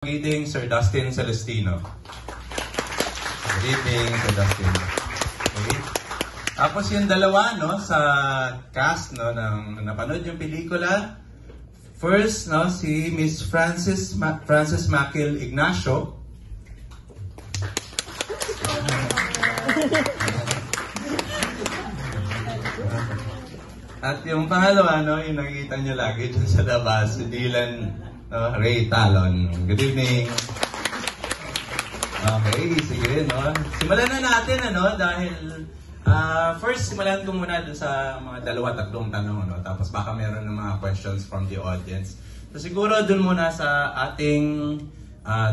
Good evening, Sir Dustin Celestino. Good evening, Sir Dustin. Okay. Tapos yung dalawa, no, sa cast, no, ng napanood yung pelikula. First, no, si Miss Frances Mackil Ignacio. At yung pangalawa, no, yung nakikita nyo lagi dyan sa labas, si Dylan Ray Talon. Good evening. Okay, sige, no. Simulan na natin, ano, dahil first, simulan ko muna dun sa mga dalawa-tatlong tanong, no. Tapos baka meron ng mga questions from the audience. So siguro dun muna sa ating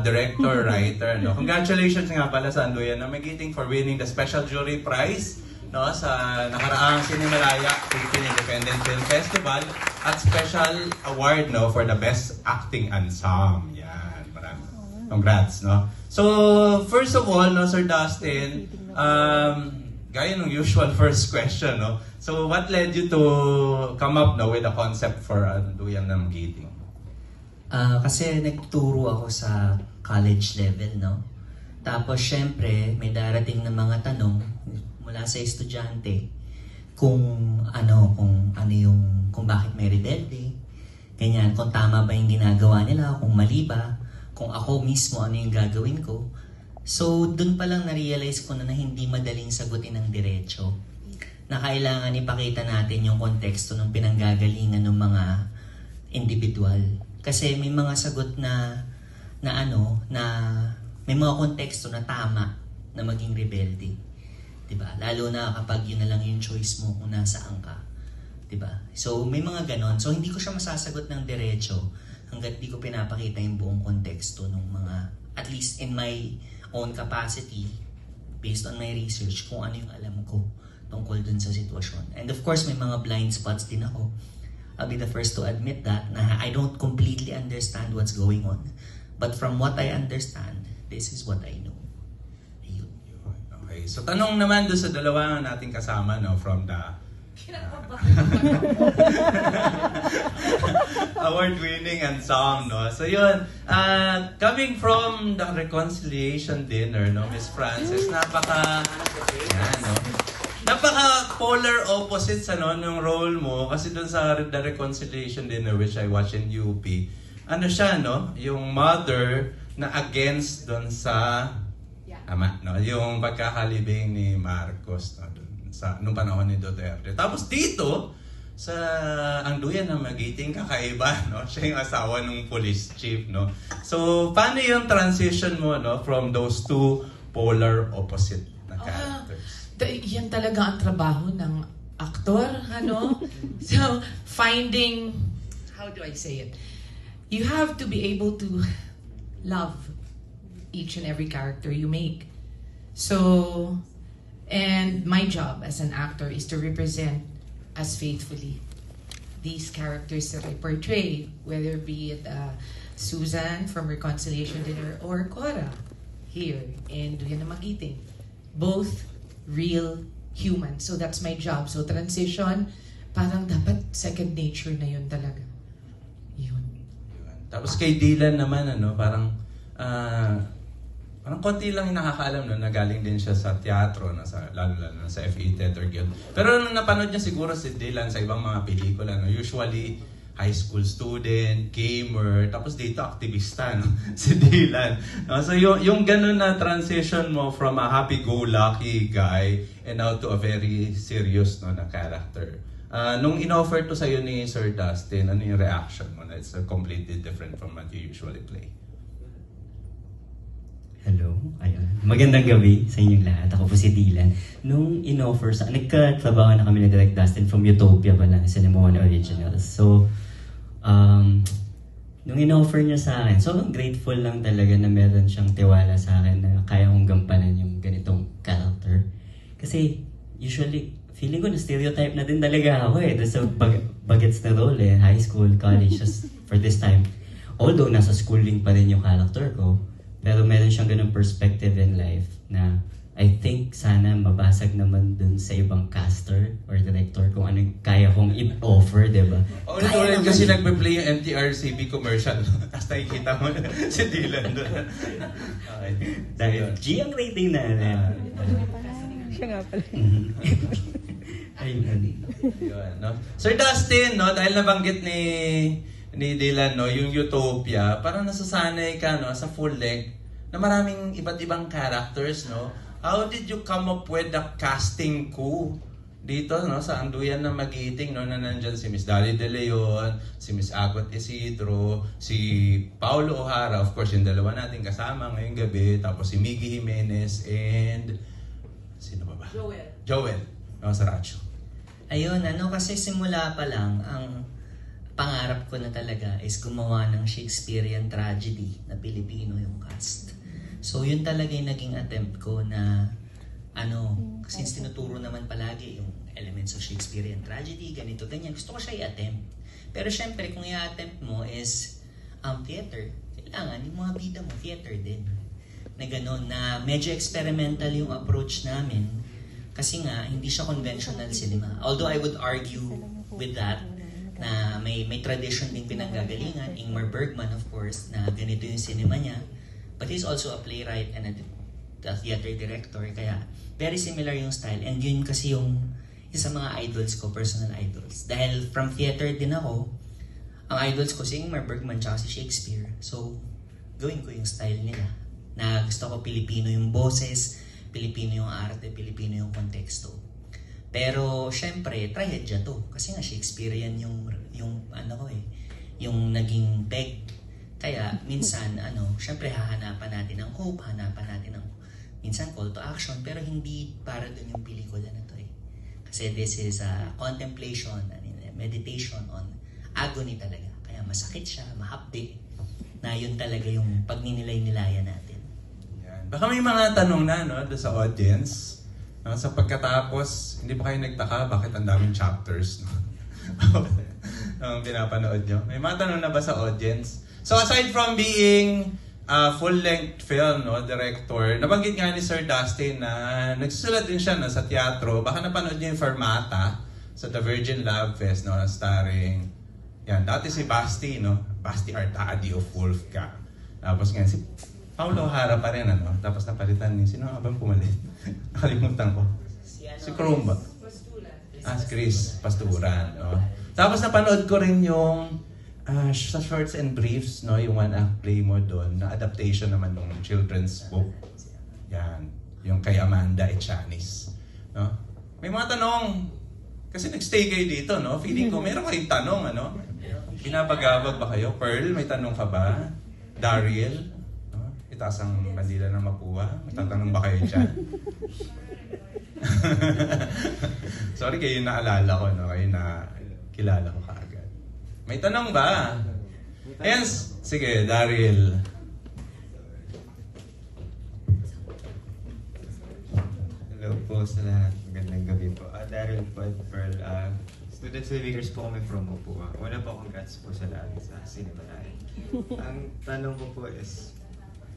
director, writer, no. Congratulations nga pala sa Anduyan na Magiting for winning the Special Jury Prize, no, sa nakaraang Cinemalaya Philippine Independent Film Festival at special award, no, for the best acting ensemble. Yan, maraming congrats, no. So first of all, no, Sir Dustin, gaya ng usual first question, no. So what led you to come up, no, with a concept for Anduyan na Magiting? Kasi nagturo ako sa college level, no. Tapos syempre may darating na mga tanong mula sa estudyante kung bakit may rebelde, ganyan, kung tama ba yung ginagawa nila, kung mali ba, kung ako mismo ano yung gagawin ko. So dun pa lang na-realize ko na hindi madaling sagutin ng diretso, na kailangan ipakita natin yung konteksto ng pinanggagalingan ng mga individual. Kasi may mga sagot na may mga konteksto na tama na maging rebelde. Diba? Lalo na kapag yun na lang yung choice mo kung nasaan ka. Diba? So may mga ganon. So hindi ko siya masasagot ng diretso hanggat di ko pinapakita yung buong konteksto ng mga, at least in my own capacity, based on my research, kung ano yung alam ko tungkol dun sa sitwasyon. And of course, may mga blind spots din ako. I'll be the first to admit that, na I don't completely understand what's going on. But from what I understand, this is what I know. Ayun. Okay, so tanong naman doon sa dalawa nating kasama, no, from the award-winning ensemble, no. So yun, coming from the reconciliation dinner, no, Miss Frances, napaka-polar opposites, ano, ng role mo. Kasi doon sa the reconciliation dinner, which I watched in UP, ano siya, no, yung mother na against doon sa ama, no, yung pagkakalibing ni Marcos, no, nung panahon ni Duterte. Tapos dito, sa Anduyan na Magiting, kakaiba, no? Siya yung asawa ng police chief, no? So, paano yung transition mo, no, from those two polar opposite na characters? Yan talaga ang trabaho ng aktor, ano? So, finding, how do I say it? You have to be able to love each and every character you make. So, and my job as an actor is to represent as faithfully these characters that I portray, whether be it Susan from Reconciliation Dinner or Cora here in Anduyan na Magiting. Both real humans. So that's my job. So transition, parang dapat second nature na yun talaga. Yun. Tapos kay Dylan naman, ano, parang konti lang yung nakakaalam, no, na galing din siya sa teatro, lalo na sa FE Theater Guild. Pero nung napanood niya siguro si Dylan sa ibang mga pelikula, no, usually high school student, gamer, tapos dito aktivista, no, si Dylan. No? So yung ganun na transition mo from a happy-go-lucky guy and now to a very serious, no, na character. Nung in-offer to sa'yo ni Sir Dustin, ano yung reaction mo na it's completely different from what you usually play? Hello, ayun. Magandang gabi sa inyong lahat. Ako po si Dylan. Nung in-offer nagkatrabaho na kami ni Direct Dustin from Utopia pala, sa Limon Originals. So, nung in-offer niya sa akin, sobrang grateful lang talaga na meron siyang tiwala sa akin na kaya kong gampanan yung ganitong character. Kasi, usually, feeling ko na stereotype na din talaga ako eh. Doon sa bagets na role eh, high school, college, just for this time. Although, nasa schooling pa rin yung character ko, pero meron siyang ganung perspective in life na I think sana mabasag naman dun sa ibang caster or director kung anong kaya kong i-offer, diba? Ulit kasi nagpe-play yung MTRCB commercial. Tapos nakikita mo si Dylan doon. Okay. Dahil G ang rating na. Siya nga pala. Ayun. Yun, no? Sir Dustin, no, dahil nabanggit ni Dylan, no, yung Utopia, parang nasasanay ka, no, sa full length na maraming iba't ibang characters, no? How did you come up with the casting ko dito, no, sa Anduyan ng Magiting, no, na nandyan si Miss Dali De Leon, si Miss Agot Isidro, si Paulo O'Hara, of course, yung dalawa natin kasama ngayong gabi, tapos si Miggy Jimenez, and sino ba ba? Joel, no, sa Racho. Ayun, kasi simula pa lang, ang pangarap ko na talaga is gumawa ng Shakespearean tragedy na Pilipino yung cast. So yun talaga yung naging attempt ko na since tinuturo naman palagi yung elements of Shakespearean tragedy, ganito, ganyan, gusto ko siya i-attempt. Pero syempre, kung i-attempt mo is theater, kailangan yung mga bida mo, theater din. Na gano'n, na medyo experimental yung approach namin kasi nga, hindi siya conventional cinema. Although I would argue with that, na may tradition din pinanggagalingan, Ingmar Bergman of course, na ganito yung cinema niya. But he's also a playwright and a theater director. Kaya very similar yung style. And yun kasi yung isa mga idols ko, personal idols. Dahil from theater din ako, ang idols ko si Ingmar Bergman tsaka si Shakespeare. So, gawin ko yung style nila. Na gusto ko Pilipino yung boses, Pilipino yung arte, Pilipino yung konteksto. Pero, syempre, trahedya to. Kasi nga, Shakespearean yung naging peg. Kaya, minsan, syempre, hahanapan natin ng hope, hahanapan natin ng, minsan, call to action, pero hindi para dun yung pelikula na to eh. Kasi this is a contemplation, meditation on agony talaga. Kaya masakit siya, mahapdi, na yun talaga yung pagninilay-nilayan natin. Yan. Baka may mga tanong na, no, sa audience. No, sa pagkatapos, hindi ba kayo nagtaka bakit ang daming chapters, no? Ang pinapanood nyo? May mga tanong na ba sa audience? So aside from being a full-length film, no, director, nabanggit nga ni Sir Dustin na nagsusulat din siya sa teatro. Baka napanood niyo yung Fermata sa The Virgin Love Fest, no, starring, yan, dati si Basti, no? Basti Artadi of Wolfgang. Tapos nga si Paulo O'Hara pa rin, Tapos napalitan ni, sino nga bang pumalit? Nakalimutan ko. Si Chrome ba? Si Chris Pasturan, no? Tapos napanood ko rin yung sa Shorts and Briefs, no, yung one-act play mo doon, na adaptation naman ng children's book. Yan, yung kay Amanda Echanis. No? May mga tanong, kasi nagstay kayo dito, no? Feeling ko meron kayong tanong, Binabagabag ba kayo? Pearl, may tanong ka ba? Daryl, no? Itaas ang bandila ng Mapua. May tatanong ba kayo dyan? Sorry kayo naalala ko, no? Kayo na kilala ko kaagad. May tanong ba? Ayan, sige, Daryl. Hello po sa lahat. Magandang gabi po. Daryl po at Pearl. Students filmmakers po kami from Mapua. Una po, congrats po sa lahat sa Cinema Line. Ang tanong ko po is,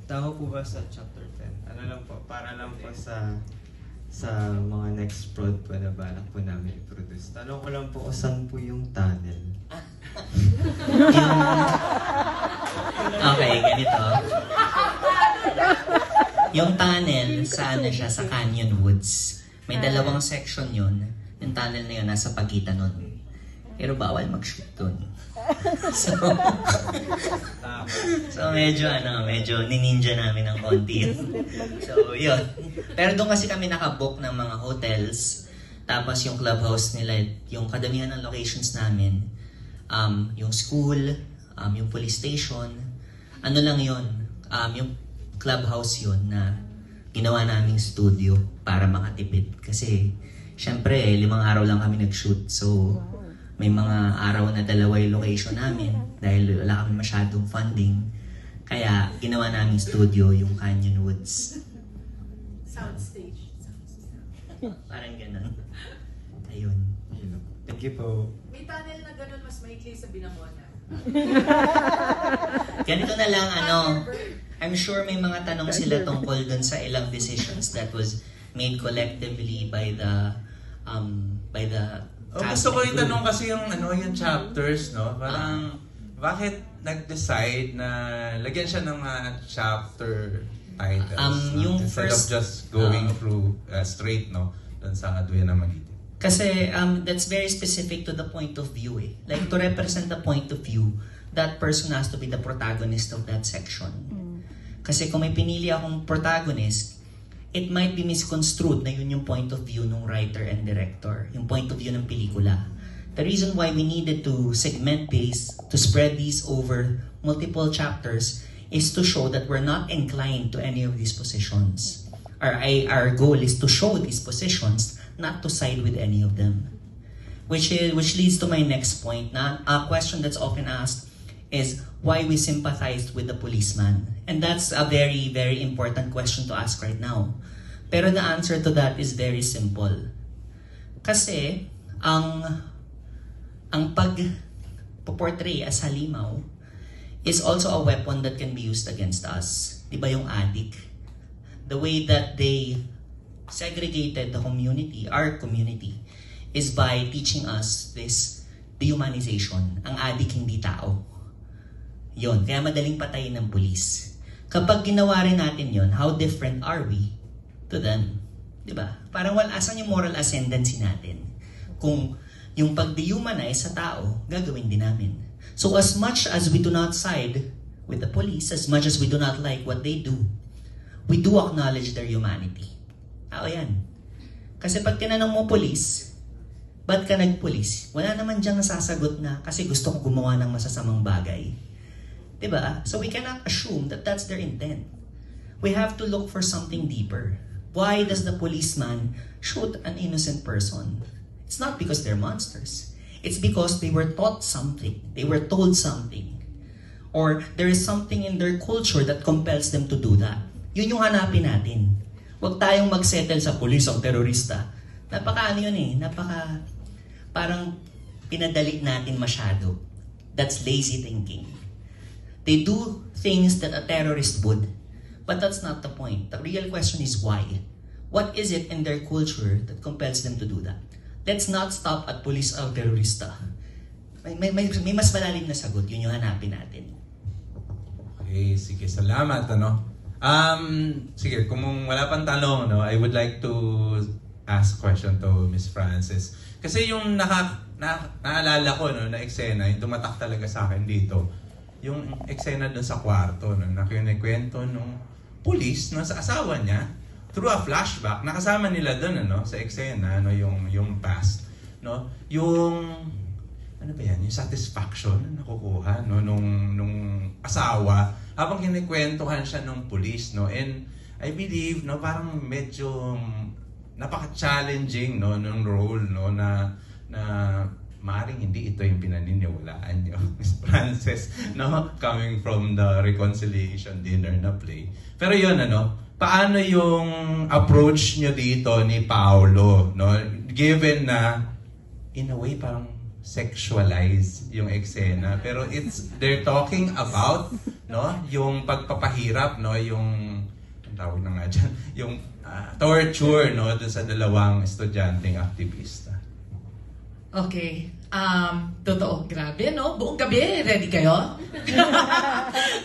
tama po ba sa chapter 10? Ano lang po, para lang po sa mga next prod po na balak po namin i-produce. Tanong ko lang po kung saan po yung tunnel. Okay, ganito. Yung tunnel, saan na siya? Sa Canyon Woods. May dalawang section yun. Yung tunnel na yun, nasa pagitan nun. Pero bawal mag-shoot dun. So medyo nininja namin ng konti. So yun. Pero doon kasi kami nakabook ng mga hotels. Tapos yung clubhouse nila, yung kadamihan ng locations namin, yung school, yung police station, ano lang yun, yung clubhouse yun na ginawa naming studio para makatipid. Kasi syempre 5 araw lang kami nag-shoot. So may mga araw na 2 yung location namin dahil wala kami masyadong funding. Kaya ginawa namin studio yung Canyon Woods. Soundstage. Parang ganun. Ayun. Thank you po. May tunnel na ganun, mas maikli sa Binangonan. Ganito na lang, I'm sure may mga tanong sila tungkol dun sa ilang decisions that was made collectively by the Gusto ko yung tanong kasi yung chapters, no? Parang, bakit nag-decide na lagyan siya ng chapter titles? Yung instead first, of just going through straight, no? Dun sa Duyan ng Magiting. Kasi that's very specific to the point of view eh. Like to represent the point of view, that person has to be the protagonist of that section. Kasi kung may pinili akong protagonist, it might be misconstrued na yun yung point of view ng writer and director, yung point of view ng pelikula. The reason why we needed to segment these, to spread these over multiple chapters, is to show that we're not inclined to any of these positions. Our goal is to show these positions, not to side with any of them. Which leads to my next point. Na a question that's often asked is why we sympathized with the policeman. And that's a very, very important question to ask right now. Pero the answer to that is very simple. Kasi ang pag-portray as halimaw is also a weapon that can be used against us. Diba yung addict? The way that they segregated the community, our community, is by teaching us this dehumanization. Ang adik hindi tao. Yon, kaya madaling patayin ng pulis. Kapag ginawa rin natin yon, how different are we to them? Diba? Parang asan yung moral ascendancy natin? Kung yung pag-dehumanize sa tao, gagawin din namin. So as much as we do not side with the police, as much as we do not like what they do, we do acknowledge their humanity. Tao yan. Kasi pag tinanong mo police, ba't ka nagpulis? Wala naman diyang nasasagot na kasi gusto ko gumawa ng masasamang bagay. Diba? So we cannot assume that that's their intent. We have to look for something deeper. Why does the policeman shoot an innocent person? It's not because they're monsters. It's because they were taught something. They were told something. Or there is something in their culture that compels them to do that. Yun yung hanapin natin. Huwag tayong mag-settle sa pulis o terorista. Parang pinadali natin masyado. That's lazy thinking. They do things that a terrorist would, but that's not the point. The real question is why. What is it in their culture that compels them to do that? Let's not stop at pulis o terorista. May mas malalim na sagot. Yun yung hanapin natin. Okay, sige. Salamat, sige, kung wala pang tanong, I would like to ask a question to Miss Frances. Kasi yung naalala ko, na eksena, yung tumatak talaga sa akin dito, yung eksena doon sa kwarto, na kinikwento nung police, sa asawa niya, through a flashback, nakasama nila doon, sa eksena, yung past, yung, ano ba yan, yung satisfaction na nakukuha, nung asawa, habang kinikwentuhan siya ng police, and I believe, parang medyo napaka-challenging, ng role, na maaaring hindi ito yung pinaniniwalaan niyo, Miss Frances, coming from the reconciliation dinner na play. Pero yun, paano yung approach niyo dito ni Paolo, given na, in a way, parang sexualize yung eksena, pero they're talking about yung pagpapahirap, yung ang tawag na nga dyan, yung torture dun sa dalawang estudyanteng aktivista. Okay. Totoo. Grabe, buong gabi. Ready kayo?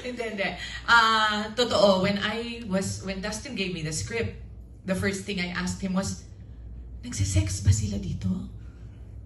Hindi. Totoo. When Dustin gave me the script, the first thing I asked him was, nagsisex ba sila dito?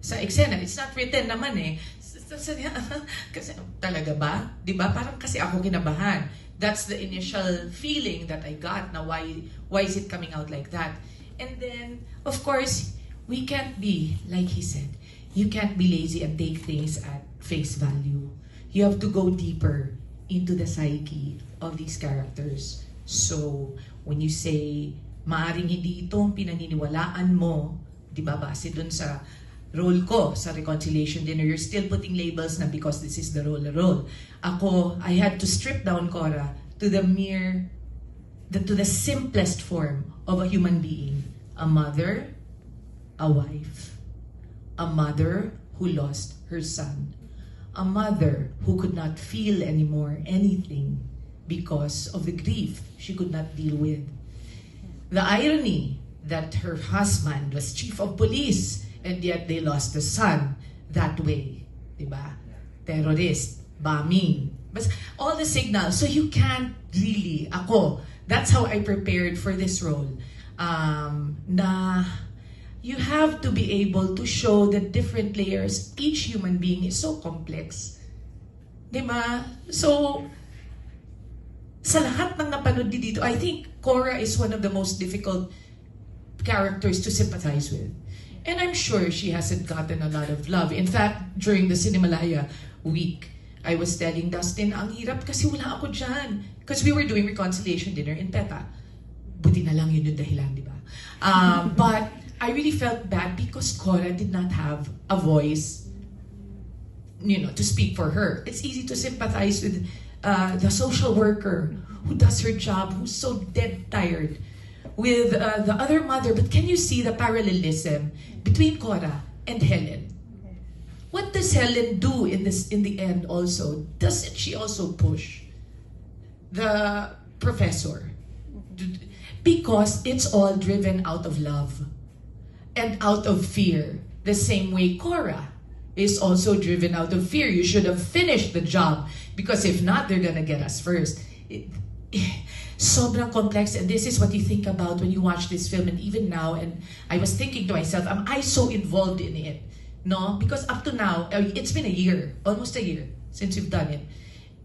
Sa eksena, it's not written naman eh. Kasi talaga ba? Diba? Parang kasi ako kinabahan. That's the initial feeling that I got. Now, why is it coming out like that? And then, of course, we can't be, like he said, you can't be lazy and take things at face value. You have to go deeper into the psyche of these characters. So, when you say, maaring hindi itong pinaniniwalaan mo, di ba, base dun sa role ko sa reconciliation dinner, you're still putting labels na because this is the role. Ako, I had to strip down Cora to the simplest form of a human being. A mother, a wife. A mother who lost her son. A mother who could not feel anymore anything because of the grief she could not deal with. The irony that her husband was chief of police and yet they lost the son that way. Diba? Terrorist, bombing. But all the signals. So you can't really, that's how I prepared for this role. Na you have to be able to show the different layers. Each human being is so complex. Diba? So, sa lahat ng napanood dito, I think Cora is one of the most difficult characters to sympathize with. And I'm sure she hasn't gotten a lot of love. In fact, during the Cinemalaya week, I was telling Dustin, ang hirap kasi wala ako dyan. Because we were doing reconciliation dinner in PETA. Buti na lang yun yung dahilan, di ba? But I really felt bad because Cora did not have a voice, to speak for her. It's easy to sympathize with the social worker who does her job, who's so dead tired, with the other mother. But can you see the parallelism between Cora and Helen? What does Helen do in the end also? Doesn't she also push the professor? Because it's all driven out of love and out of fear. The same way Cora is also driven out of fear. You should have finished the job because if not, they're gonna get us first. Sobrang complex, and this is what you think about when you watch this film, and even now, and I was thinking to myself, am I so involved in it? No? Because up to now, it's been a year, almost a year, since we've done it.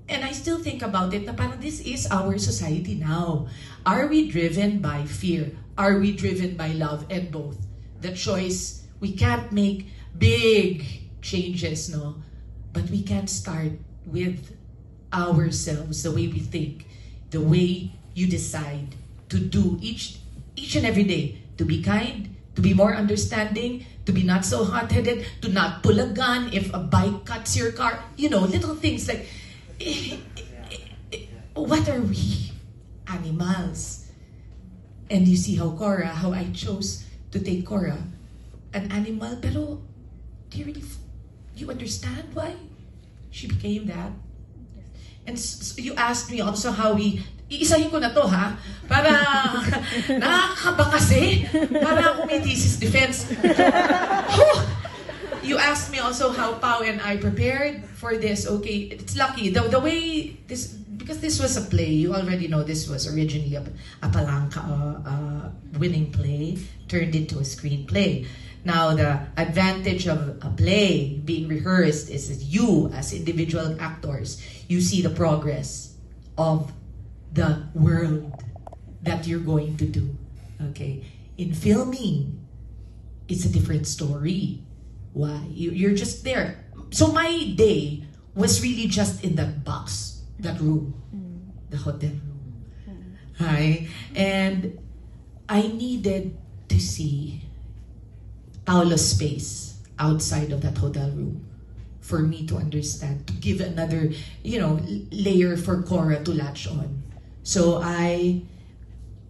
And I still think about it, na parang this is our society now. Are we driven by fear? Are we driven by love? And both. The choice, we can't make big changes, no? But we can start with ourselves, the way we think, the way you decide to do each and every day, to be kind, to be more understanding, to be not so hot-headed, to not pull a gun if a bike cuts your car, little things like, what are we? Animals. And you see how I chose to take Cora, an animal, pero do you understand why she became that? And you asked me also how iisahin ko na to, ha? Para nakakaba kasi. Para ako may thesis defense. You asked me also how Pao and I prepared for this. Okay, it's lucky. The way this, because this was a play, you already know this was originally a palanca, winning play, turned into a screenplay. Now, the advantage of a play being rehearsed is that you, as individual actors, you see the progress of the world that you're going to do. Okay? In filming, it's a different story. Why? You're just there. So my day was really just in that box, that room, the hotel room. Right? And I needed to see Paolo's space outside of that hotel room for me to understand, to give another, layer for Cora to latch on. So I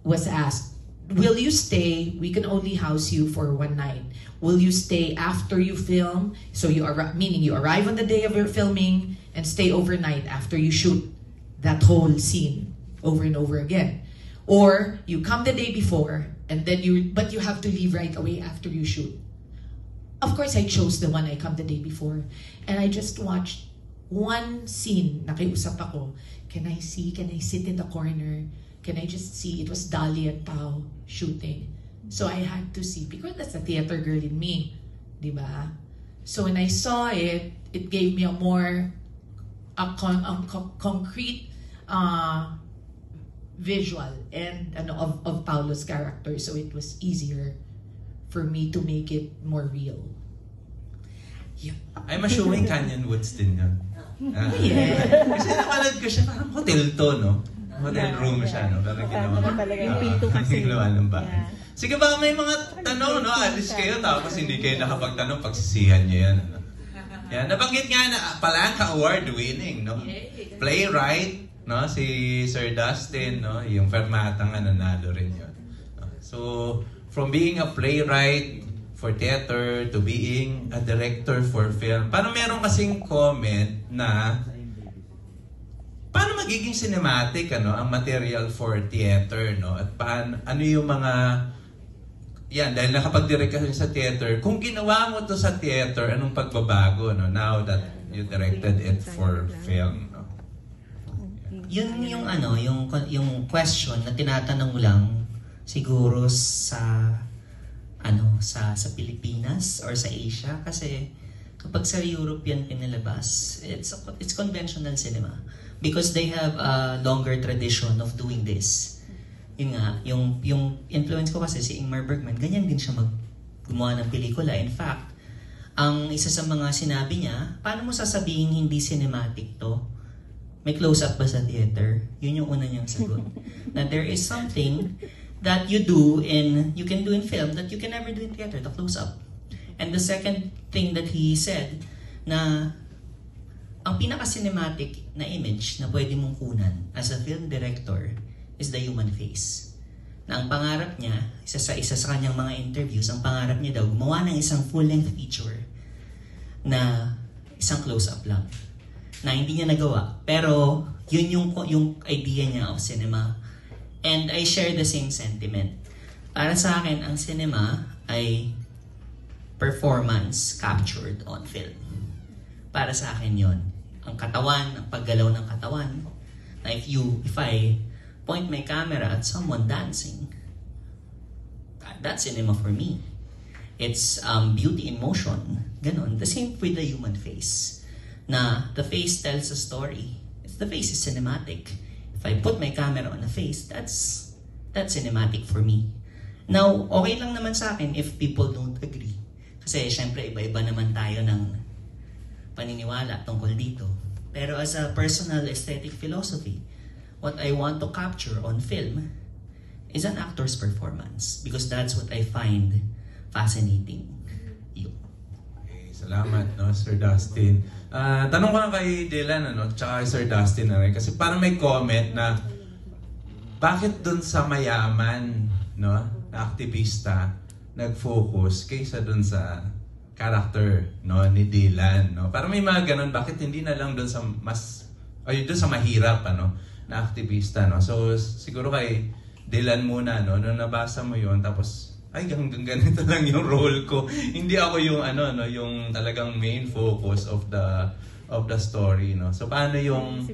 was asked, will you stay? We can only house you for one night. Will you stay after you film? So meaning you arrive on the day of your filming and stay overnight after you shoot that whole scene over and over again. Or you come the day before and then but you have to leave right away after you shoot. Of course, I chose the one I come the day before. And I just watched one scene. Nakiusap ako. Can I sit in the corner? Can I just see? It was Dali and Pao shooting. So I had to see, because that's the theater girl in me. Diba? So when I saw it, it gave me a more concrete visual and of Paolo's character. So it was easier for me to make it more real. Yeah. I'm assuming Canyon Woods din yun. Yeah. Kasi napanood ko siya, parang hotel to, no? Hotel room siya, no? Parang ginawa. Yung pinto kasi. Ginawa ng bahay. Yeah. Sige, baka may mga tanong, no? Alis kayo, tapos hindi kayo nakapagtanong, pagsisihan nyo yan, ano? Yan, nabanggit nga na Palanca Award winning, no? Playwright, no? Si Sir Dustin, no? Yung Fermata nga nanalo rin yun. So, from being a playwright for theater to being a director for film, parang meron kasing comment na paano magiging cinematic ang material for theater, no? At ano yung mga yan, dahil nakapag-direct ka sa theater, kung ginawa mo to sa theater, anong pagbabago, no? Now that you directed it for film, no? Yun yung question na tinatanong mo lang siguro sa sa Pilipinas or sa Asia, kasi kapag sa Europe yan pinalabas, it's conventional cinema because they have a longer tradition of doing this. Yun nga, yung influence ko kasi si Ingmar Bergman, ganyan din siya gumawa ng pelikula. In fact, ang isa sa mga sinabi niya, paano mo sasabihin hindi cinematic to? May close-up ba sa theater? Yun yung una niyang sagot. Na there is something that you can do in film that you can never do in theater, the close-up. And the second thing that he said, na ang pinaka-cinematic na image na pwede mong kunan as a film director is the human face. Na ang pangarap niya, isa sa kanyang mga interviews, ang pangarap niya daw, gumawa ng isang full-length feature na isang close-up lang. Na hindi niya nagawa. Pero yun yung idea niya of cinema. And I share the same sentiment. Para sa akin, ang cinema ay performance captured on film. Para sa akin yon. Ang katawan, ang paggalaw ng katawan. Na if I point my camera at someone dancing, that's cinema for me. It's beauty in motion. Ganon. The same with the human face. Na the face tells a story. The face is cinematic. If I put my camera on a face, that's cinematic for me. Now, okay lang naman sa akin if people don't agree. Kasi syempre iba-iba naman tayo ng paniniwala tungkol dito. Pero as a personal aesthetic philosophy, what I want to capture on film is an actor's performance because that's what I find fascinating. Okay, salamat, no, Sir Dustin. Tanong ko lang kay Dylan, tsaka kay Sir Dustin na rin, kasi parang may comment na bakit dun sa mayaman, no, na aktivista nag-focus kaysa dun sa character, no, ni Dylan, no? Parang may mga ganun, bakit hindi na lang dun sa dun sa mahirap, na aktivista, no? So siguro kay Dylan muna, no, nung nabasa mo yun, tapos ay hanggang ganito lang yung role ko. Hindi ako yung yung talagang main focus of the story, no. So paano yung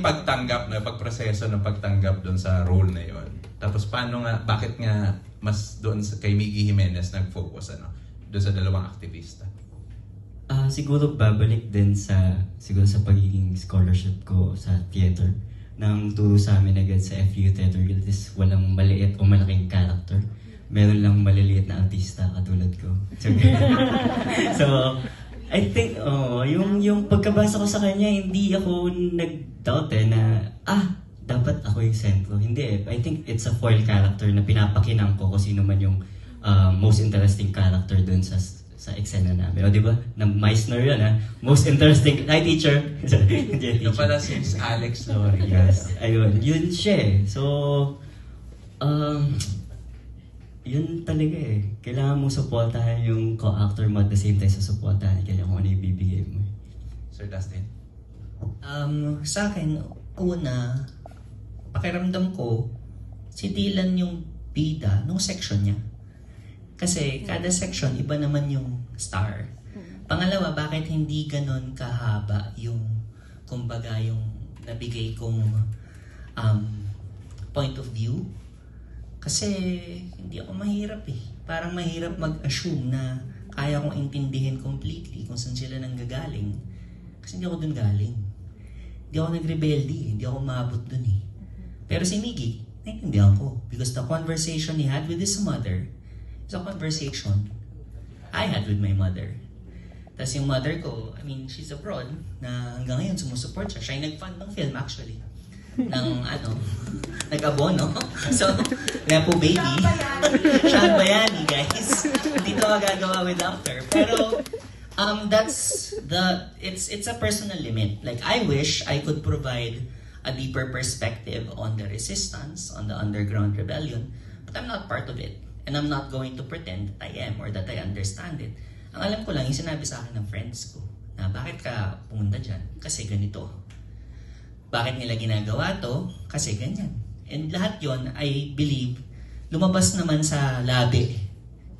pagtanggap na pagproseso ng pagtanggap doon sa role na yon. Tapos bakit nga mas doon kay Miggy Jimenez nag-focus doon sa dalawang aktivista? Siguro babalik din siguro sa pagiging scholarship ko sa theater. Nang turo sa amin agad sa FU Theater Guild is walang maliit o malaking character. Meron lang maliliit na artista katulad ko. So, I think, yung pagkabasa ko sa kanya, hindi ako nag-doubt na, dapat ako yung sentro. Hindi. I think it's a foil character na pinapakinang ko kung sino man yung most interesting character dun sa eksena namin. O, di ba? Na Meissner yun, most interesting. Hi, teacher. Ito pala si Miss Alex Lori. Yes. Ayun. Yun siya. So, yun talaga Kailangan mong supportahan yung co-actor mo at the same time sa supportahan kaya kung ano yung bibigay mo. Sir Dustin? Sa akin, una, pakiramdam ko, si Dylan yung bida nung section niya. Kasi kada section, iba naman yung star. Pangalawa, bakit hindi ganon kahaba yung, kumbaga, yung nabigay kong point of view? Kasi hindi ako mahirap Parang mahirap mag-assume na kaya kong intindihin completely kung saan sila nanggagaling. Kasi hindi ako dun galing. Hindi ako nagrebelde, hindi ako maabot dun Pero si Miggy, naintindihan ko. Because the conversation he had with his mother is a conversation I had with my mother. Tapos yung mother ko, she's abroad, na hanggang ngayon sumusupport siya. Siya yung nag-fund ng film actually. Nag-abono. So, Nepo Baby. Siya ang bayani, guys. Hindi to magagawa with laughter. Pero, it's a personal limit. Like, I wish I could provide a deeper perspective on the resistance, on the underground rebellion, but I'm not part of it. And I'm not going to pretend that I am or that I understand it. Ang alam ko lang, yung sinabi sa akin ng friends ko, na bakit ka pumunta dyan? Kasi ganito. Bakit nila ginagawa to? Kasi ganyan. And lahat yon, I believe, lumabas naman sa labi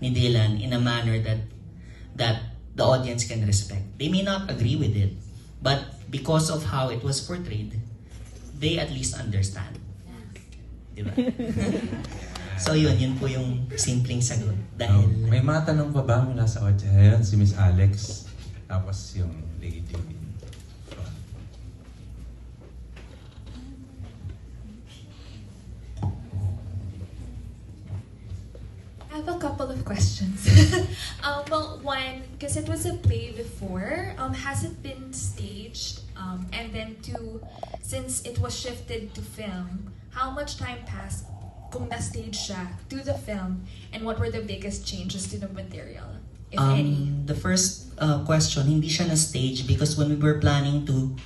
ni Dylan in a manner that the audience can respect. They may not agree with it, but because of how it was portrayed, they at least understand. Diba? So yun po yung simpleng sagot. Dahil... May matanong pa ba mula sa audience? Ayun, si Miss Alex. Tapos yung lady. I have a couple of questions. Well, one, because it was a play before, has it been staged? And then two, since it was shifted to film, how much time passed kung na-stage siya to the film, and what were the biggest changes to the material, if any? The first question, hindi siya na-stage because when we were planning to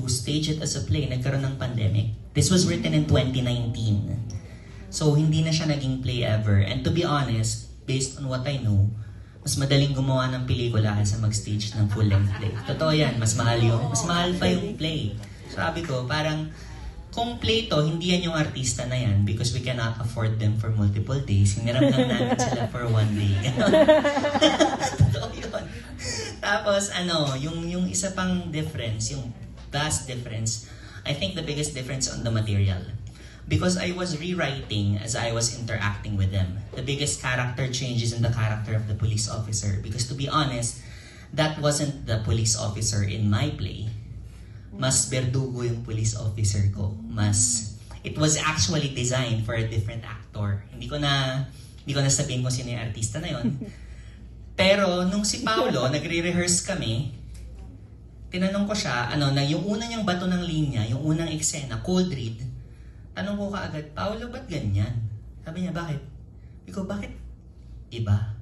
stage it as a play, nagkaroon ng pandemic. This was written in 2019. So, hindi na siya naging play ever. And to be honest, based on what I know, mas madaling gumawa ng pelikula kaysa mag-stage ng full-length play. Totoo yan, mas mahal pa yung play. Sabi ko, parang, kung play to, hindi yan yung artista na yan because we cannot afford them for multiple days. Hiniram lang namin sila for one day. Totoo yun. Tapos, yung isa pang difference, yung vast difference, I think the biggest difference on the material. Because I was rewriting as I was interacting with them. The biggest character changes in the character of the police officer. Because to be honest, that wasn't the police officer in my play. Mas berdugo yung police officer ko. It was actually designed for a different actor. Hindi ko na sabihin kung sino yung artista na yon. Pero nung si Paolo, nagre-rehearse kami, tinanong ko siya, yung unang niyang bato ng linya, yung unang eksena, cold read, tanong ko kaagad, Paolo, ba't ganyan? Sabi niya, bakit? Ikaw, bakit iba?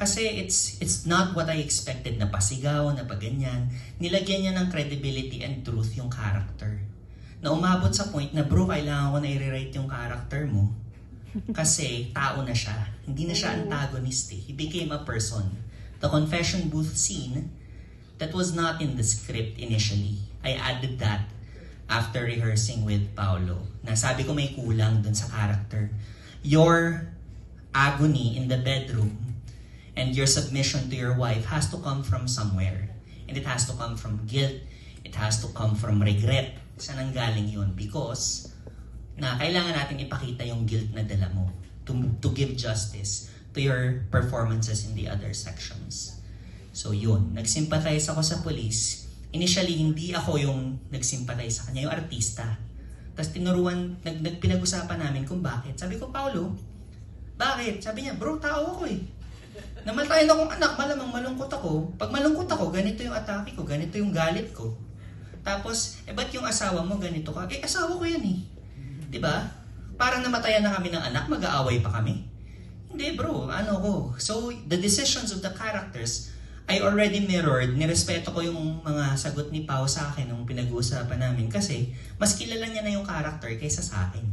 Kasi it's not what I expected na pasigaw, na paganyan. Nilagyan niya ng credibility and truth yung character. Na umabot sa point na, bro, kailangan ko na i-rewrite yung character mo. Kasi tao na siya. Hindi na siya antagonist eh. He became a person. The confession booth scene, that was not in the script initially. I added that after rehearsing with Paolo, na sabi ko may kulang dun sa character. Your agony in the bedroom and your submission to your wife has to come from somewhere. And it has to come from guilt. It has to come from regret. Saan ang galing yun? Because na kailangan natin ipakita yung guilt na dala mo to give justice to your performances in the other sections. So yun, nag-sympathize ako sa police. Initially, hindi ako yung nag-sympathize sa kanya, yung artista. Tapos pinag-usapan namin kung bakit. Sabi ko, Paolo, bakit? Sabi niya, bro, tao ako eh. Namatayan akong anak, malamang malungkot ako. Pag malungkot ako, ganito yung atake ko, ganito yung galit ko. Tapos, ba't yung asawa mo ganito ka? Asawa ko yan eh. Diba? Parang namatayan na kami ng anak, mag-aaway pa kami. Hindi bro, ko. So, the decisions of the characters, I already mirrored, nirespeto ko yung mga sagot ni Pao sa akin nung pinag-uusapan namin kasi mas kilala niya na yung character kaysa sa akin.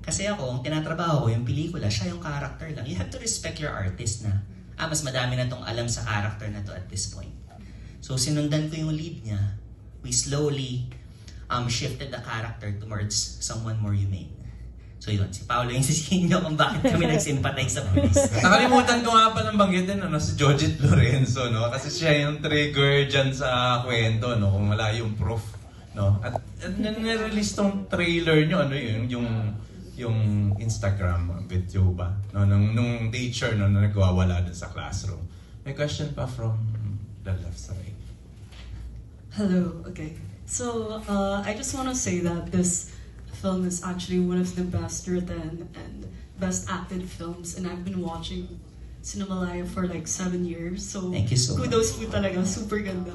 Kasi ako, ang tinatrabaho ko yung pelikula, siya yung character lang. You have to respect your artist na, mas madami na tong alam sa character na to at this point. So sinundan ko yung lead niya, we slowly shifted the character towards someone more humane. So yun, si Paolo yung sisihin nyo kung bakit kami nag-sympathize sa police. Nakalimutan ko nga palang banggitin, si Jojit Lorenzo, no? Kasi siya yung trigger dyan sa kwento, no? Kung wala yung proof, no? At nire-release tong trailer nyo, yung Instagram video ba? No? Nung teacher, no? Na nagwawala dun sa classroom. May question pa from the left side. Hello, okay. So, I just want to say that this film is actually one of the best written and best acted films, and I've been watching Cinemalaya for like 7 years. So thank you so kudos much. po talaga, super ganda.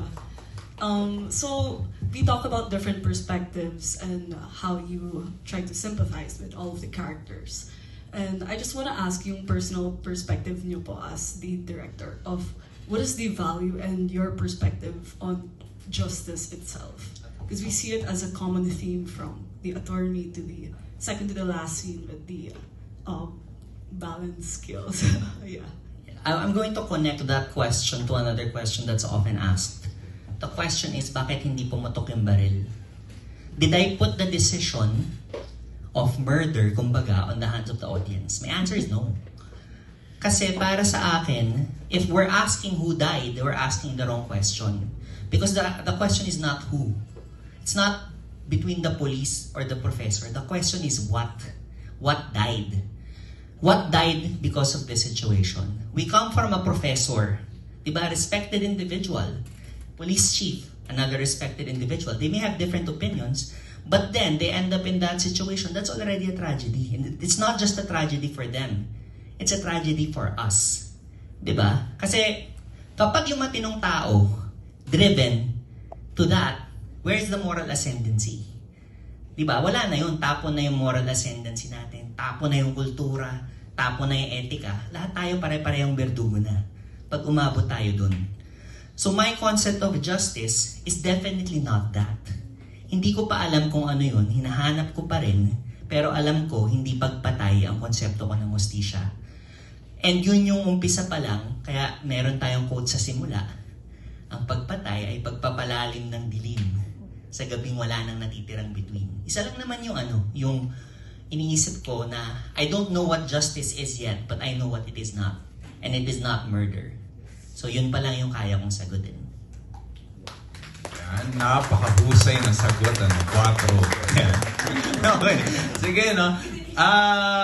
So we talk about different perspectives and how you try to sympathize with all of the characters. And I just want to ask yung personal perspective niyo po as the director of what is the value and your perspective on justice itself. Because we see it as a common theme from the attorney to the second to the last scene with the balance skills. Yeah. I'm going to connect that question to another question that's often asked. The question is, bakit hindi pumutok yung baril? did I put the decision of murder, kumbaga, on the hands of the audience? My answer is no. Kasi para sa akin, if we're asking who died, we're asking the wrong question. Because the question is not who. It's not between the police or the professor. The question is what. What died? What died because of this situation? We come from a professor, diba? Respected individual. Police chief, another respected individual. They may have different opinions, but then they end up in that situation. That's already a tragedy. And it's not just a tragedy for them. It's a tragedy for us. Diba? Kasi kapag yung matinong tao driven to that, where's the moral ascendancy? Diba? Wala na yun. Tapon na yung moral ascendancy natin. Tapon na yung kultura. Tapon na yung etika. Lahat tayo pare-parehong berdugo na pag umabot tayo dun. So my concept of justice is definitely not that. Hindi ko pa alam kung ano yun. Hinahanap ko pa rin. Pero alam ko, hindi pagpatay ang konsepto ko ng hustisya. And yun yung umpisa pa lang, kaya meron tayong quote sa simula. Ang pagpatay ay pagpapalalim ng dilim sa gabing wala nang natitirang bituin. Isa lang naman yung iniisip ko na I don't know what justice is yet, but I know what it is not. And it is not murder. So yun pa lang yung kaya kong sagutin. Yan, napakahusay na sagot. 4. Okay, sige, no?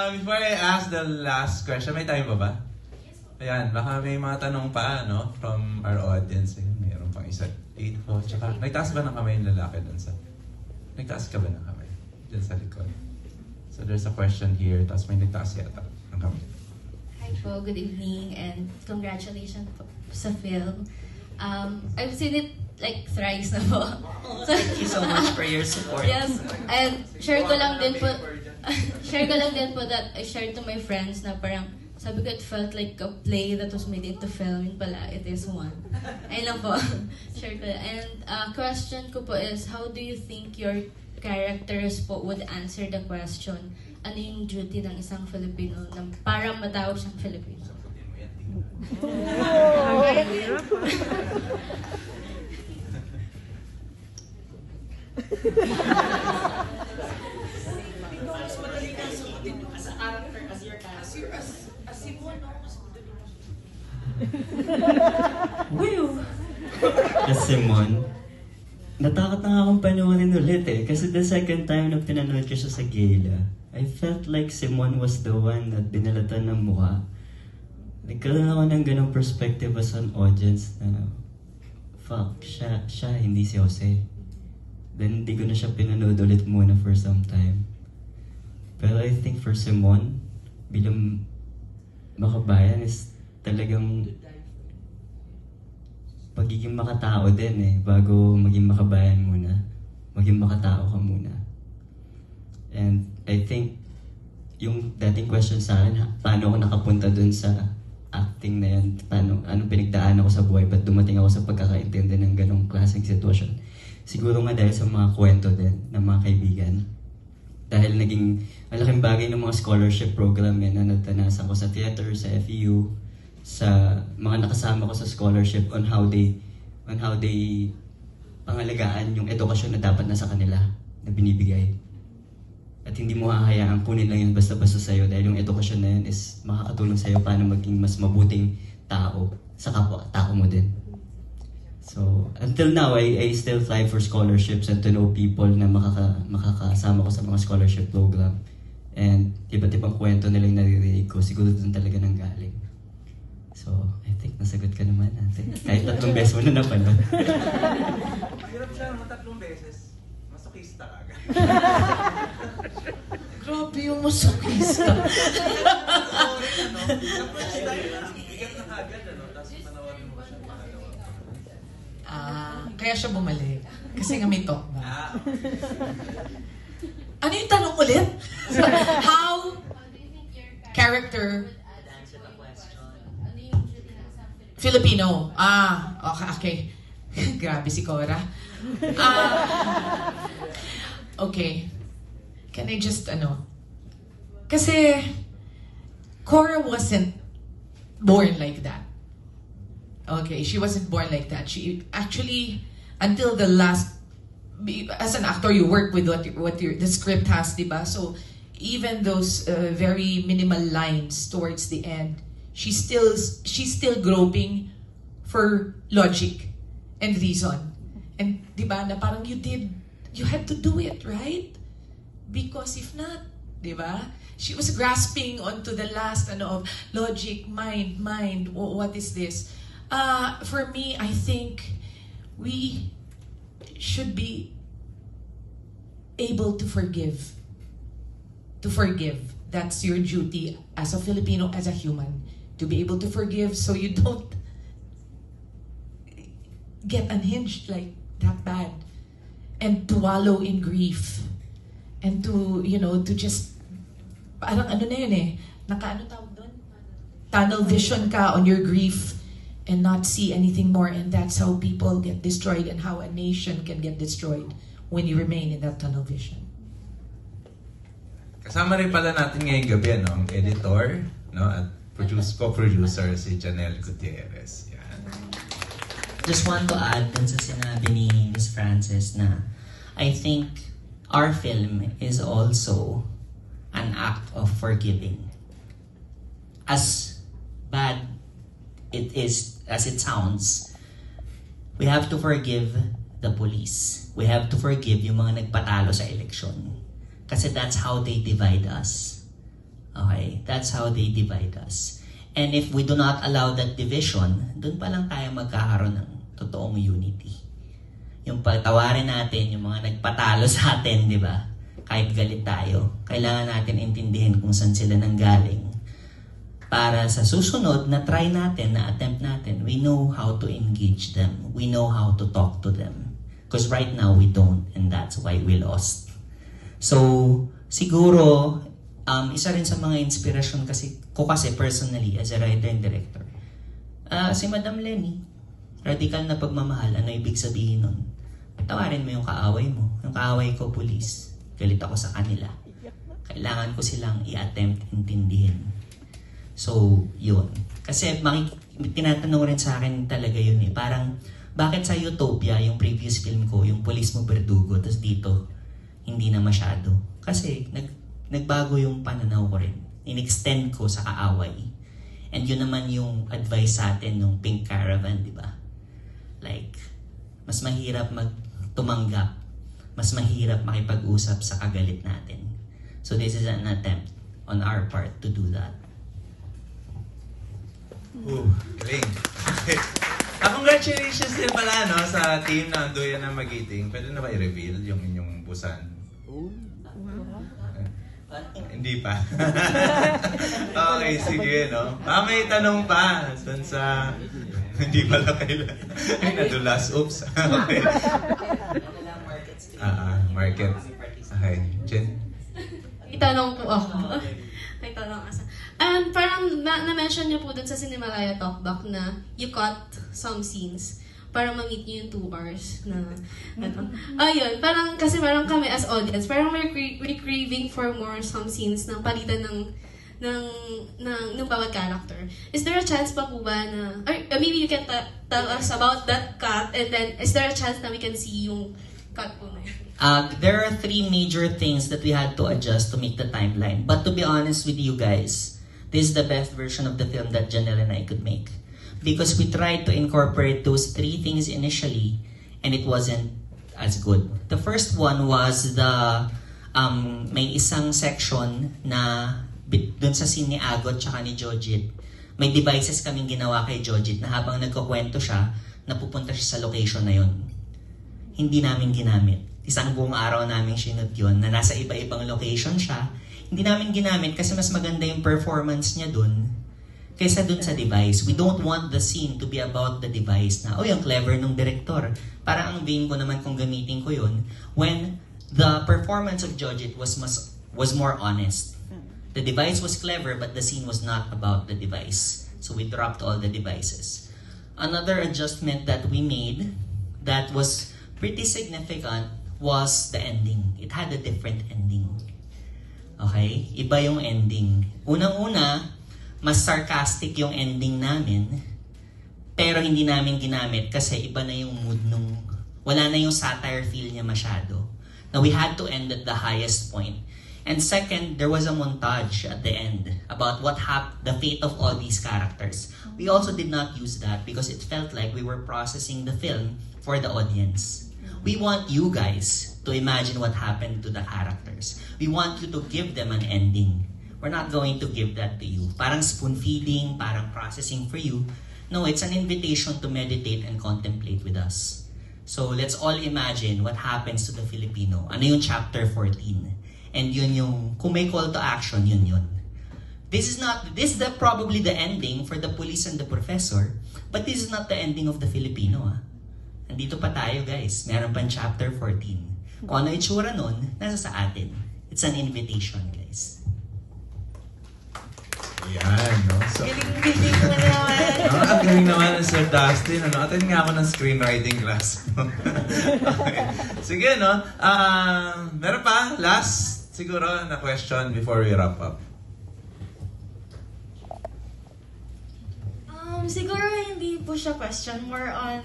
Before I ask the last question, may time pa ba? Ayan, baka may mga tanong pa, no? From our audience. Mayroon pang isa. 8 po. Tsaka, nagtaas ba ng kamay yung lalaki dun sa... Nagtaas ka ba ng kamay? Dun sa likod. So there's a question here. Tapos may nagtaas yata ng kamay. Hi po, good evening, and congratulations po sa film. I've seen it like thrice na po. So, thank you so much for your support. Yes, and share ko lang din po that I shared to my friends na parang sabi ko it felt like a play that was made into film. Yun pala, it is one. Ayun lang po. Share ko lang. And question ko po is, how do you think your characters po would answer the question, ano yung duty ng isang Filipino na para matawag siyang Filipino? Kasi Simon, natakot na nga akong panoorin ulit eh. Kasi the second time na pinanood ko siya sa gala, I felt like Simon was the one na binalatan ng mukha. Nagkaroon ako ng ganong perspective as an audience na fuck, siya, hindi si Jose. Then hindi ko na siya pinanood ulit muna for some time. Pero I think for Simon, bilang makabayan is talagang pagiging makatao din eh. Bago maging makabayan muna, maging makatao ka muna. And I think yung dating question sa akin, paano ako nakapunta dun sa acting na yan, anong pinagdaan ako sa buhay, ba't dumating ako sa pagkakaintindi ng ganong klaseng sitwasyon. Siguro nga dahil sa mga kwento din ng mga kaibigan. Dahil naging malaking bagay ng mga scholarship program yan na natanasan ko sa theater, sa FEU, sa mga nakasama ko sa scholarship on how they pangalagaan yung edukasyon na dapat nasa kanila na binibigay. At hindi mo hahayaan kunin lang yun basta-basta sa'yo dahil yung edukasyon na yun is makakatulong sa'yo paano maging mas mabuting tao sa kapwa-tao mo din. So, until now, I still fly for scholarships and to know people na makakasama ko sa mga scholarship program. And iba't ibang kwento nila yung naririnig ko, siguro doon talaga nang galing. So, I think nasagot ka naman natin. Kahit 3 beses mo na napanood. Hirap siya naman 3 beses. Masokista ka agad. Grabe yung masokista. Sorry, ano? Sa first time na, bigat na agad, ano? Tapos panawarin mo siya. Kaya siya bumalik. Kasi nga may talk ba? Ano yung tanong ulit? How character Filipino. Okay. Grabe si Cora. Okay. Can I just, kasi Cora wasn't born like that. Okay, she wasn't born like that. She actually, until the last as an actor, you work with the script has, diba? So even those very minimal lines towards the end, she's still groping for logic and reason. And diba, na parang you had to do it, right? Because if not, diba? She was grasping onto the last of logic, mind, what is this? For me, I think we should be able to forgive. To forgive. That's your duty as a Filipino, as a human. To be able to forgive so you don't get unhinged like that bad. And to wallow in grief. And to, to just, parang ano na yun eh, ano tawag doon? Tunnel vision ka on your grief and not see anything more. And that's how people get destroyed and how a nation can get destroyed when you remain in that tunnel vision. Kasama rin pala natin ngayong gabi, ang editor, at co-producer si Janelle Gutierrez. Yan. Just want to add dun sa sinabi ni Ms. Frances na I think our film is also an act of forgiving. As bad it is as it sounds, we have to forgive the police. We have to forgive yung mga nagpatalo sa eleksyon. Kasi that's how they divide us. Okay? That's how they divide us. And if we do not allow that division, dun pa lang tayo magkakaroon ng totoong unity. Yung pagtawarin natin, yung mga nagpatalo sa atin, di ba? Kahit galit tayo, kailangan natin intindihin kung saan sila nanggaling. Para sa susunod na try natin, na attempt natin, we know how to engage them. We know how to talk to them. Because right now we don't, and that's why we lost. So, siguro, isa rin sa mga inspirasyon kasi personally, as a writer and director, si Madam Lenny, radical na pagmamahal, ano ibig sabihin nun? Tawarin mo yung kaaway mo. Yung kaaway ko, police. Galit ako sa kanila. Kailangan ko silang i-attempt intindihin. So, yun. Kasi tinatanong rin sa akin talaga yun eh. Parang, bakit sa Utopia, yung previous film ko, yung Police Mo Verdugo, tapos dito, hindi na masyado. Kasi, nagbago yung pananaw ko rin. In-extend ko sa kaaway. And yun naman yung advice sa atin ng Pink Caravan, di ba? Like, mas mahirap tumanggap, mas mahirap makipag-usap sa kagalit natin. So this is an attempt on our part to do that. Galing. Congratulations din pala sa team na Anduyan ng Magiting. Pwede na ba i-reveal yung inyong busan? Hindi pa. Okay, sige, may tanong pa dun sa... Hindi pala kailan. Ay, nadulas. Oops. Okay. Market. Okay. Jen? Itanong po ako. May tanong asa. Parang na-mention niyo po dun sa Cinemalaya Talkback na you cut some scenes para ma-meet niyo yung 2 hours na ayun, parang kami as audience, parang we're craving for more some scenes na palitan ng bawat character. Is there a chance pa po ba na, or maybe you can tell us about that cut, and then is there a chance na we can see yung cut po na yun? There are 3 major things that we had to adjust to make the timeline. But to be honest with you guys, this is the best version of the film that Janelle and I could make. Because we tried to incorporate those 3 things initially, and it wasn't as good. The first one was may isang section na dun sa scene ni Agot tsaka ni Jojit, may devices kaming ginawa kay Jojit na habang nagkukwento siya, napupunta siya sa location na yun. Hindi namin ginamit. Isang buong araw namin sinut yun na nasa iba-ibang location siya. Hindi namin ginamit kasi mas maganda yung performance niya dun kaysa dun sa device. We don't want the scene to be about the device na, yung clever nung director. Parang ang vein ko naman kung gamitin ko yun when the performance of Jojit was more honest. The device was clever, but the scene was not about the device. So we dropped all the devices. Another adjustment that we made that was pretty significant was the ending. It had a different ending. Okay? Iba yung ending. Unang-una, mas sarcastic yung ending namin, pero hindi namin ginamit kasi iba na yung mood nung wala na yung satire feel niya masyado. Now, we had to end at the highest point. And second, there was a montage at the end about the fate of all these characters. We also did not use that because it felt like we were processing the film for the audience. We want you guys to imagine what happened to the characters. We want you to give them an ending. We're not going to give that to you. Parang spoon feeding, parang processing for you. No, it's an invitation to meditate and contemplate with us. So let's all imagine what happens to the Filipino. Ano yung chapter 14? And yun yung, kung may call to action, yun. This is probably the ending for the police and the professor, but this is not the ending of the Filipino. Andito pa tayo, guys. Meron pang chapter 14. Kung ano itsura nun, nasa sa atin. It's an invitation, guys. Yan, no? So, Galing mo naman. ang galing naman ng Sir Dustin. Attend nga ako ng screenwriting class. Okay. Sige, no? Meron pa? Last, siguro, na question before we wrap up. Siguro hindi po siya question. More on,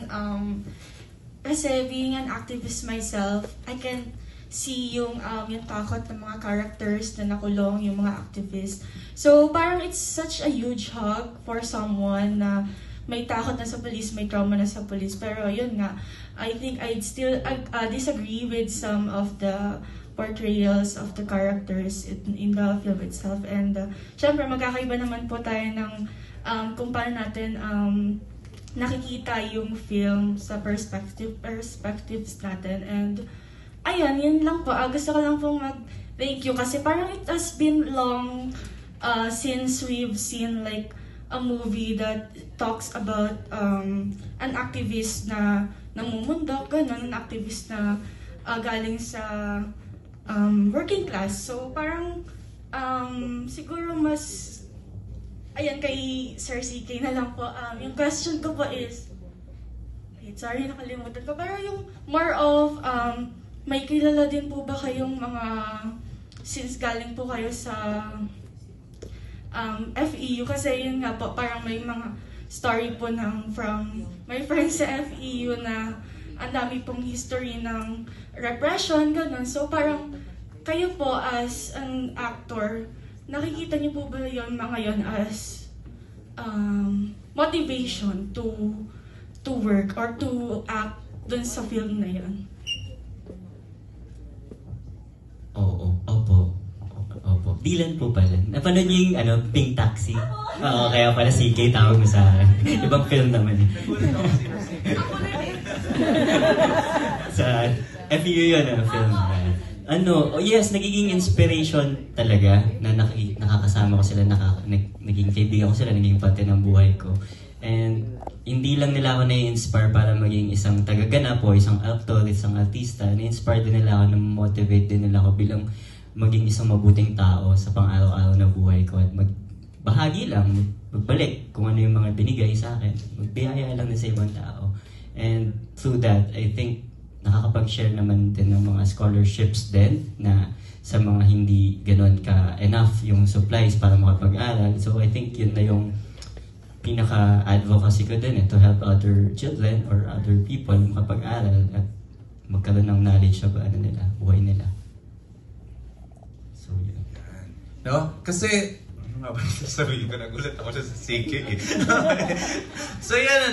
kasi being an activist myself, I can see yung takot ng mga characters na nakulong, yung mga activists. So, parang it's such a huge hug for someone na may takot na sa police, may trauma na sa police. Pero yun nga, I think I'd still disagree with some of the portrayals of the characters in the film itself. And syempre, magkakaiba naman po tayo ng kung paano natin nakikita yung film sa perspectives natin. And ayun, yun lang po. Gusto ko lang pong mag-thank you kasi parang it has been long since we've seen like a movie that talks about an activist na namumundok, ganun, an activist na galing sa working class. So parang siguro mas ayan kay Sir CK na lang po. Yung question ko po is sorry, nakalimutan ko. Pero yung more of may kilala din po ba kayong mga since galing po kayo sa FEU, kasi yun nga po, parang may mga story po from my friends sa FEU na ang dami pong history ng repression, ganun. So parang kayo po as an actor, nakikita niyo po ba yun mga yun as motivation to work or to act dun sa film na yun? Opo. Dylan po pala. Napanood niyo yung Pink Taxi? Oo, kaya pala CK tawag mo sa akin. Ibang film naman. Sa FEU yun film. Yes, nagiging inspiration talaga na nakakasama ko sila, naging kaibigan ko sila, naging parte ng buhay ko. And hindi lang nila ako na-inspire para maging isang tagaganap o isang actor, isang artista. Na-inspire din nila ako, na-motivate din nila ako bilang maging isang mabuting tao sa pang-araw-araw na buhay ko at magbahagi lang, magbalik kung ano yung mga binigay sa akin, magbiyaya lang sa ibang tao. And through that, I think nakakapag-share naman din ng mga scholarships din na sa mga hindi ganon ka-enough yung supplies para makapag-aral. So I think yun na yung pinaka-advocacy ko din, to help other children or other people makapag-aral at magkaroon ng knowledge sa buhay nila. So, yun. No? Kasi, ano nga ba sasabihin ko? Nagulat ako sa CK eh. So, yan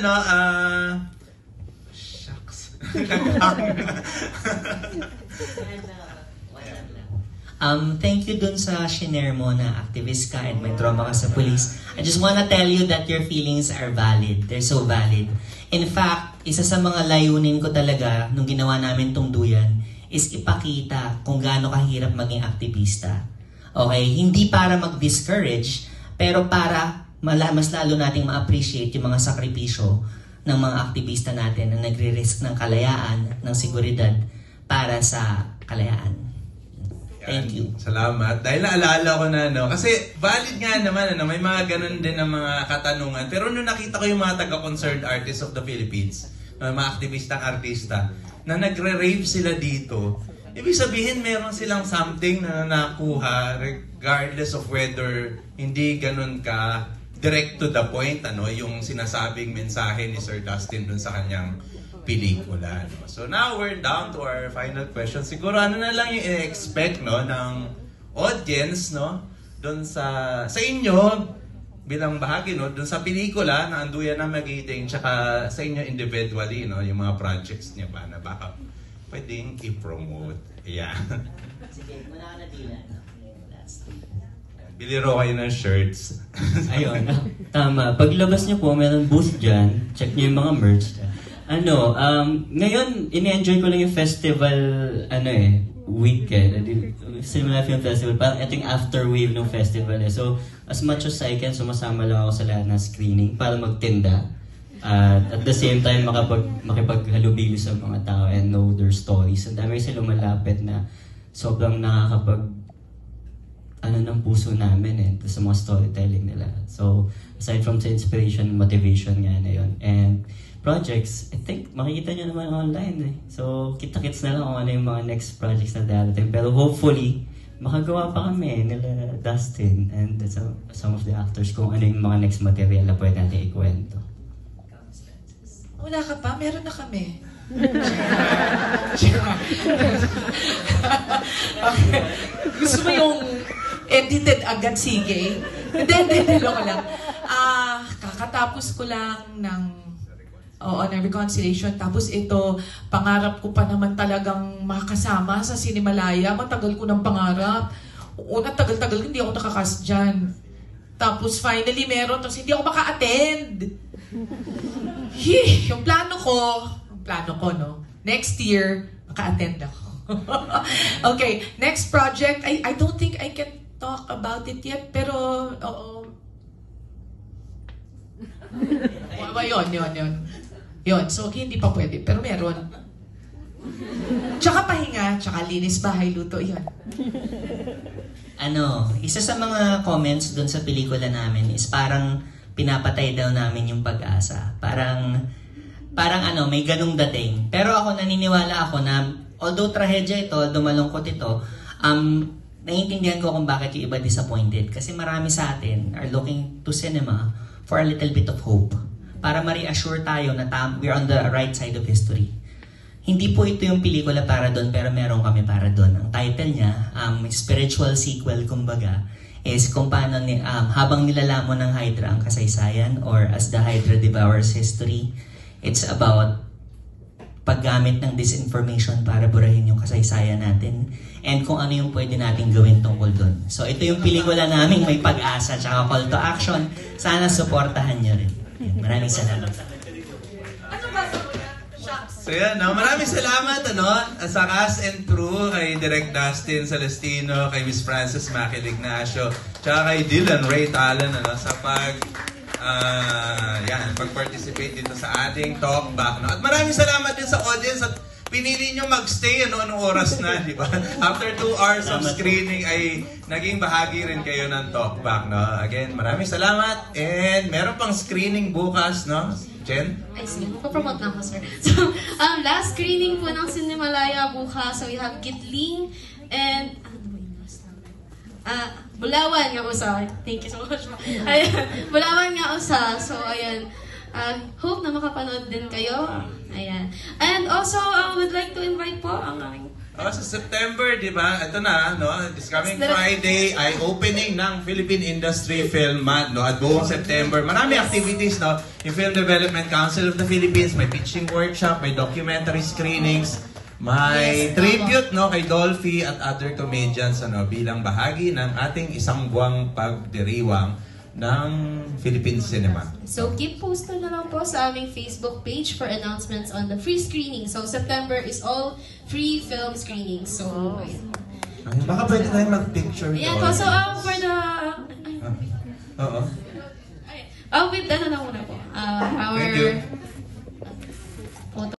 shucks. Thank you dun sa shinare mo na activist ka and may trauma ka sa police. I just wanna tell you that your feelings are valid. They're so valid. In fact, isa sa mga layunin ko talaga nung ginawa namin tong duyan is ipakita kung gaano kahirap maging aktivista. Okay? Hindi para mag-discourage, pero para mas lalo nating ma-appreciate yung mga sakripisyo ng mga aktivista natin na nagre-risk ng kalayaan, ng seguridad para sa kalayaan. Thank you. Salamat. Dahil naalala ko na, kasi valid nga naman, may mga ganun din na mga katanungan. Pero nung nakita ko yung mga taga-concerned artists of the Philippines, mga aktivistang artista, na nagre-rave sila dito, ibig sabihin meron silang something na nakuha regardless of whether hindi ganun ka direct to the point, yung sinasabing mensahe ni Sir Dustin dun sa kanyang pelikula. No? So now we're down to our final question. Siguro ano na lang yung i-expect, no, ng audience, no, doon sa inyo bilang bahagi, no, doon sa pelikula na Anduyan na Magiting, tsaka sa inyo individually, no, yung mga projects niya ba na baka pwedeng i-promote. Yeah. Sige, muna ka na Dylan. Bili raw kayo ng shirts. Ayun, tama. Paglabas niyo po, meron booth dyan. Check niyo yung mga merch. Ngayon, ini-enjoy ko lang yung festival, weekend. Cinema Film Festival. Parang ito yung after wave ng festival. So, as much as I can, sumasama lang ako sa lahat ng screening para magtinda. At the same time, makipaghalubilo sa mga tao and know their stories. Ang dami kasi lumalapit na sobrang nakakapag ng puso namin sa mga storytelling nila. So, aside from sa inspiration, motivation nga na yun. And projects, I think makikita nyo naman online So, kita-kits na lang kung ano yung mga next projects na darating. Pero hopefully, makagawa pa kami nila Dustin and some of the actors kung ano yung mga next material na pwede natin ikwento. Wala ka pa? Meron na kami. Okay. Gusto mo yung edited agad, sige? Hindi, loko lang. Kakatapos ko lang ng reconciliation. Tapos ito, pangarap ko pa naman talagang makasama sa Cinemalaya. Matagal ko ng pangarap. Una, tagal-tagal, hindi ako nakakast dyan. Tapos finally meron, tapos hindi ako maka-attend. Yung plano ko, no? Next year, maka-attend ako. Okay, next project, I don't think I can talk about it yet, pero, yun. So, hindi pa pwede, pero meron. Tsaka pahinga, tsaka linis bahay, luto, yun. Isa sa mga comments dun sa pelikula namin is parang pinapatay daw namin yung pag-asa. Parang may ganung dating. Pero ako, naniniwala ako na, although trahedya ito, although malungkot ito, naiintindihan ko kung bakit yung iba disappointed. Kasi marami sa atin are looking to cinema for a little bit of hope. Para ma-reassure tayo na we're on the right side of history. Hindi po ito yung pelikula para doon, pero meron kami para doon. Ang title niya, spiritual sequel kumbaga, is kung paano habang nilalamon ng Hydra ang kasaysayan or as the Hydra devours history, it's about paggamit ng disinformation para burahin yung kasaysayan natin and kung ano yung pwede natin gawin tungkol doon. So ito yung pelikula namin, may pag-asa tsaka call to action. Sana supportahan nyo rin. Maraming salamat. So yan, maraming salamat sa cast and crew, kay Direk Dustin Celestino, kay Miss Frances Maki Ignacio, tsaka kay Dylan Ray Talan sa pag-participate dito sa ating talkback. At maraming salamat din sa audience at pinili nyo magstay anong oras na, di ba? After 2 hours of screening ay naging bahagi rin kayo ng talkback. Again, maraming salamat and meron pang screening bukas, Jen? Ay, sige. Mapapromote na ako, sir. So, last screening po ng Cinemalaya bukas. So, we have Gitling and... Bulawan nga usa. Thank you so much. Ayan. Bulawan nga usa. So, ayan. Hope na makapanood din kayo. Ayan. And also, I would like to invite po ang aming... sa September, di ba? Ito na, this coming Friday ay opening ng Philippine Industry Film Month, At buong September, marami activities, Yung Film Development Council of the Philippines, may pitching workshop, may documentary screenings, may tribute, kay Dolphy at other comedians, bilang bahagi ng ating isang buwang pagdiriwang ng Philippine cinema. So, keep posted na lang po sa aming Facebook page for announcements on the free screening. So, September is all free film screenings. So, baka pwede tayo mag-picture yeah, doon. So, for the... Oo. With na muna po. Thank you.